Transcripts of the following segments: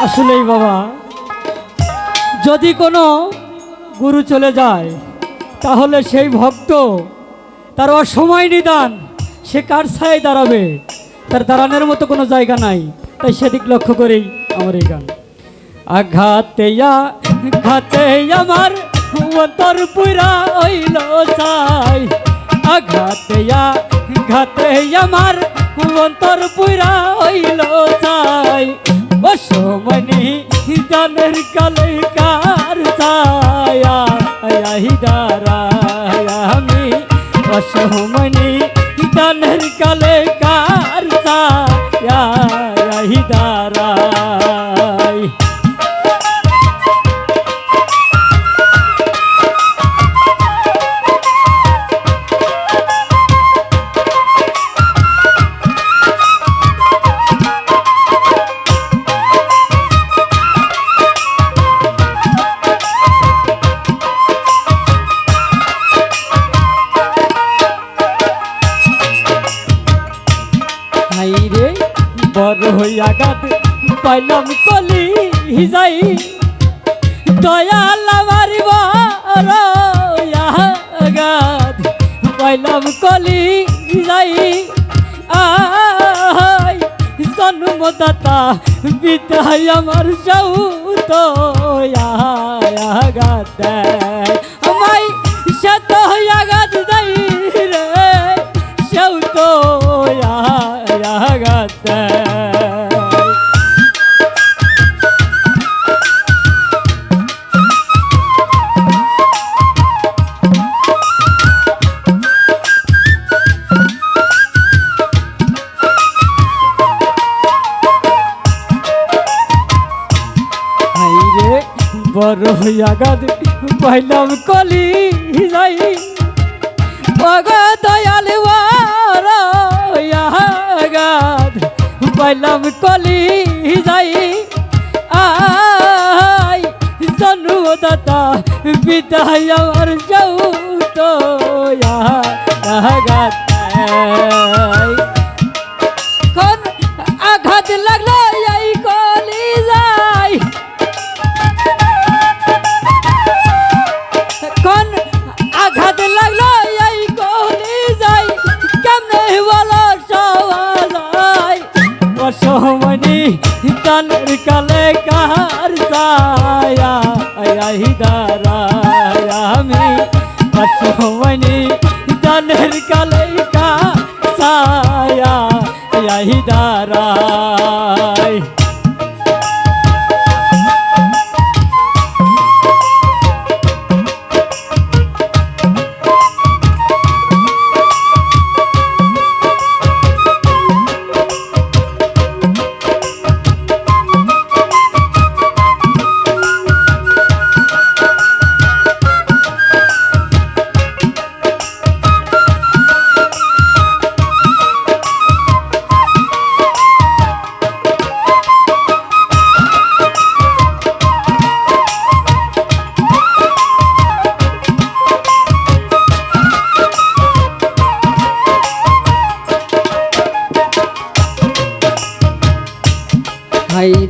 আসলেই বাবা, যদি কোনো গুরু চলে যায় তাহলে সেই ভক্ত তার অসময় নিদান সে কার ছায় দাঁড়াবে, তার দাঁড়ানোর মতো কোনো জায়গা নাই। তাই সেদিক লক্ষ্য করেই আমার এই গান। আঘাতে ঘাতে আমার অন্তর পুরা হইল চাই, আঘাতে ঘাতে আমার অন্তর পুরা হইল চাই, অসমনি জানের কালে কার ছায়া দাঁড়ায় আমি, অসমনি জানের কালে কার ছায়া দাঁড়ায়। বড় হইয়া গাদ পাইলাম কলি যাই, দয়াল আমার বড় গাদ পাইলাম কলি যাই, আয় জন্মদাতা বিদায় আমার সৌত গাদ আমায় সত হইয়া গাদ যাই রে সৌত গাদ। বড় হইয়া গাদ পাইলাম কলি যাই, দয়াল বড় হইয়া গাদ পাইলাম কলি যাই, আয় জন্মদাতা বিদায় আমার যৌত গাদ। কোন আঘাত লাগলো এই কলি যাই, কোন আঘাত লাগলো এই কলি যাই, কেমনে বলো সবাই, অসমনি তানের কালে কার ছায়া দাঁড়ায় আমি, অসমনি তানের কালে কার ছায়া দাঁড়ায়।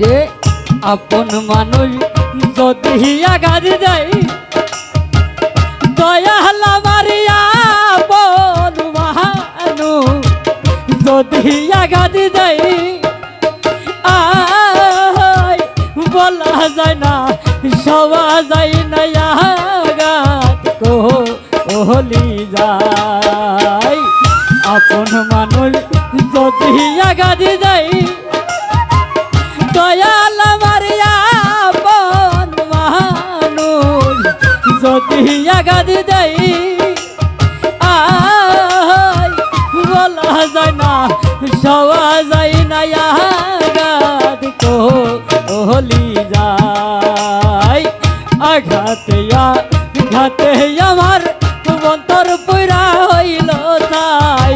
রে আপন মানুষ যদি আঘাত দেয়, দয়াল আমার আপন মানুষ যদি আঘাত দেয়, আয় বলা যায় না সবা যায় না আঘাত কোহলি যায়, আপন মানুষ যদি আঘাত দেয়, দয়াল আমার আপন মানুষ যদি আঘাত দেয়, আয় বলা যায় না সওয়া যায় না আঘাত কোহলি যায়, আঘাতে ঘাতে আমার অন্তর পুরা হইল তাই,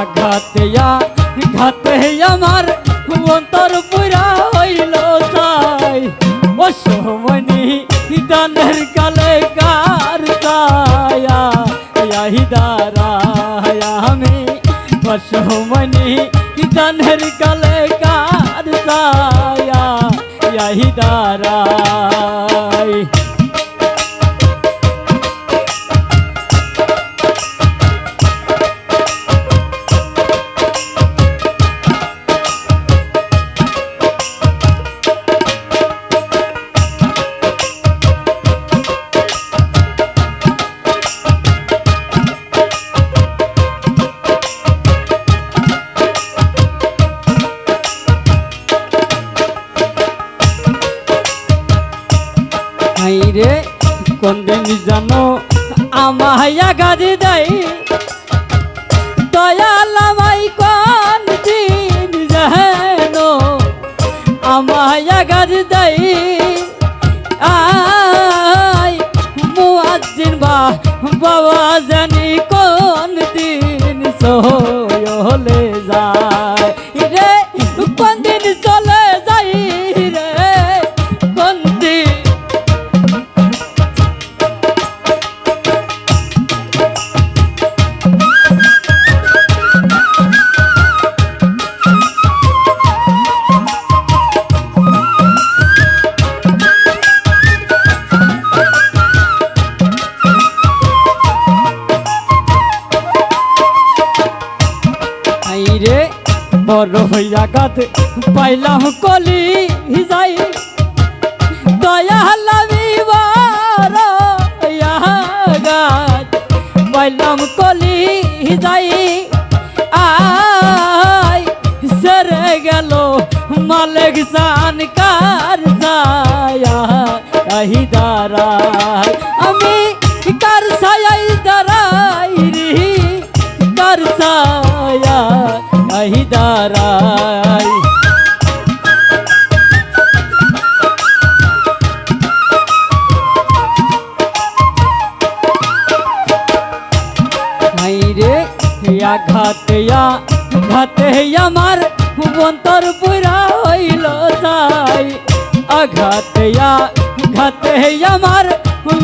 আঘাতে ঘাতে আমার অন্তর পুরা হইল তাই, অসমনি দানের কালে কার ছায়া দাঁড়ায় অসমনি দানের কালে কার ছায়া ইয়াহি দাঁড়াই। রে কোন দিন জানো আমায় আঘাত দেয় দয়াল আমায় কোন দিন জানো আমায় আঘাত দেয় আয় মুয়াজ্জিন বাবা জানি কোন দিন চলে যায় রে কোন দিন চলে যায় রে কোন দিন। রে বড় আঘাত পাইলাম কলি যাই দয়াল আমি বড় আঘাত পাইলাম কলি যাই আয় সেরে গেল মালিক জান কার ছায়া আহি দাঁড়াই আমি কার ছায়াই দাঁড়াই রে কার ছায়া আহি দাঁড়াই। রে আঘাতে আমার অন্তর পুরা হইল যাই আঘাতে আমার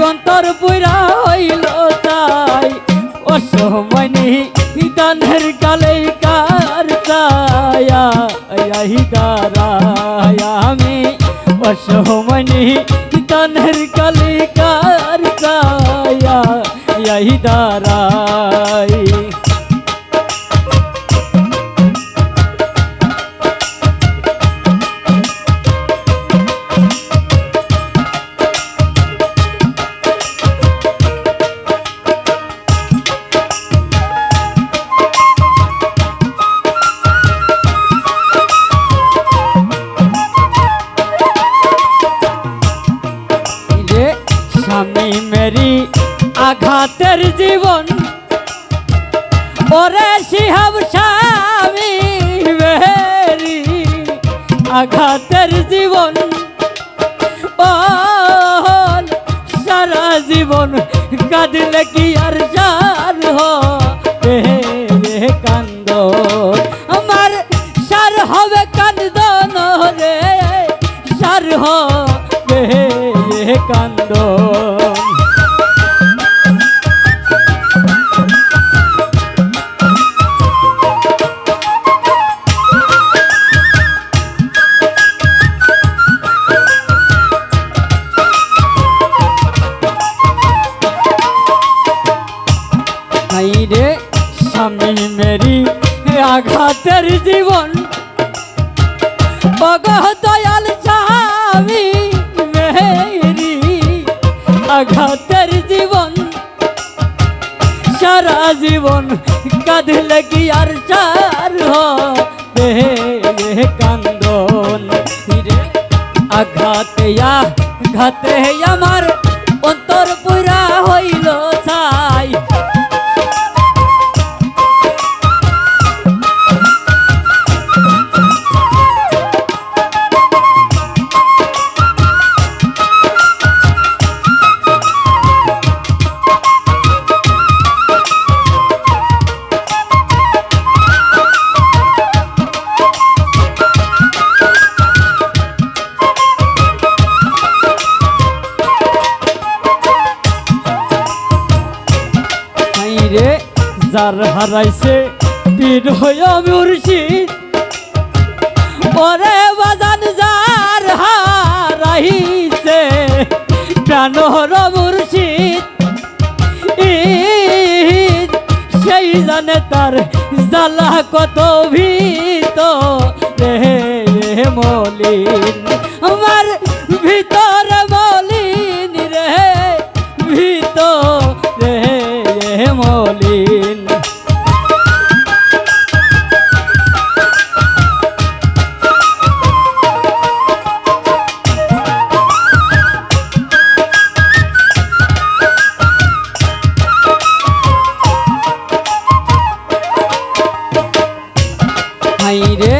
অন্তর পুরা হইল যাই অসমনি দানের কালে কার ছায়া আহি দাঁড়াই আমি অসমনি দানের কালে কার ছায়া আহি দাঁড়াই। স্বামী মেরি আঘাতের জীবন ওরে শিহাব স্বামী মেরি আঘাতের জীবন সারা জীবন কাঁদলে কি আর সার হবে কান্দ আমার সার হবে কান্দন রে সার হবে কান্দ। রে স্বামী মেরি আঘাতের জীবন দয়াল স্বামী মেরি আঘাতের জীবন সারা জীবন কাঁদলে কি আর চার হবে কান্দন রে আঘাতে আমার অন্তর পুরা হইল ছাই। যার হারাইছে বিরয় মুর্শিদ ওরে বাজান যার হারাইছে প্রাণর মুর্শিদ সেই জানে তার জ্বালা কত ভিতরে মলিন আমার ভিতরে মলিন রে ভিতরে মলিন রে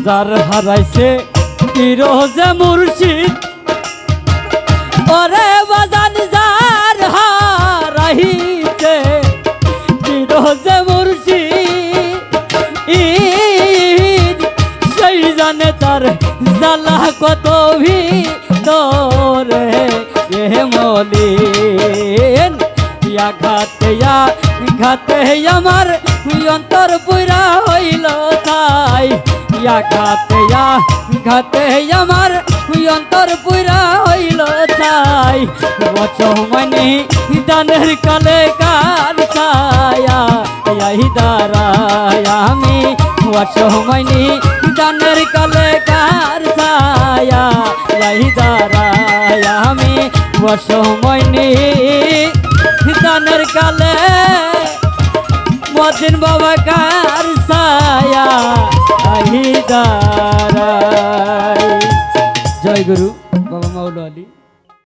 যার হারাইছে ফিরোজে মুর্শিদ ওরে বাজান যার হারাইছে ফিরোজে মুর্শিদ সেই জানে তার জ্বালা কত ভিতরে মলিন ঘাতে আমার অন্তর পুরা হইল তাই ঘাতে আমার অন্তর পুরা হইল তাই বচমনি দানের কালে কার ছায়া দাঁড়ায় আমি বচমনি দানের কালে কার ছায়া দাঁড়ায় আমি বচমনি দানের কালে মদিন বাবা কার ছায়া দাঁড়ায়। জয় গুরু বাবা মাওলা আলী।